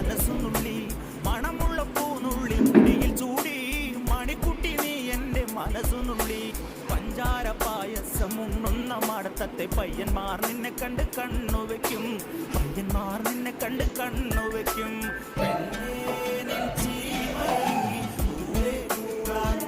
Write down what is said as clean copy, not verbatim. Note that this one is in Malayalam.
മനസ്സുനുള്ളി മണമുള്ള പൂനുള്ളി മുടിയിൽ ചൂടി മണിക്കുട്ടി നീ എൻ്റെ മനസ്സുനുള്ളി പഞ്ചാര പായസം ഉണ്ണുന്ന മടത്തത്തെ പയ്യന്മാർ നിന്നെ കണ്ട് കണ്ണുവെക്കും പയ്യന്മാർ നിന്നെ കണ്ട് കണ്ണുവെക്കും പെണ്ണേ നിൻ ജീവനെങ്കിൽ ദൂരെ പോകാൻ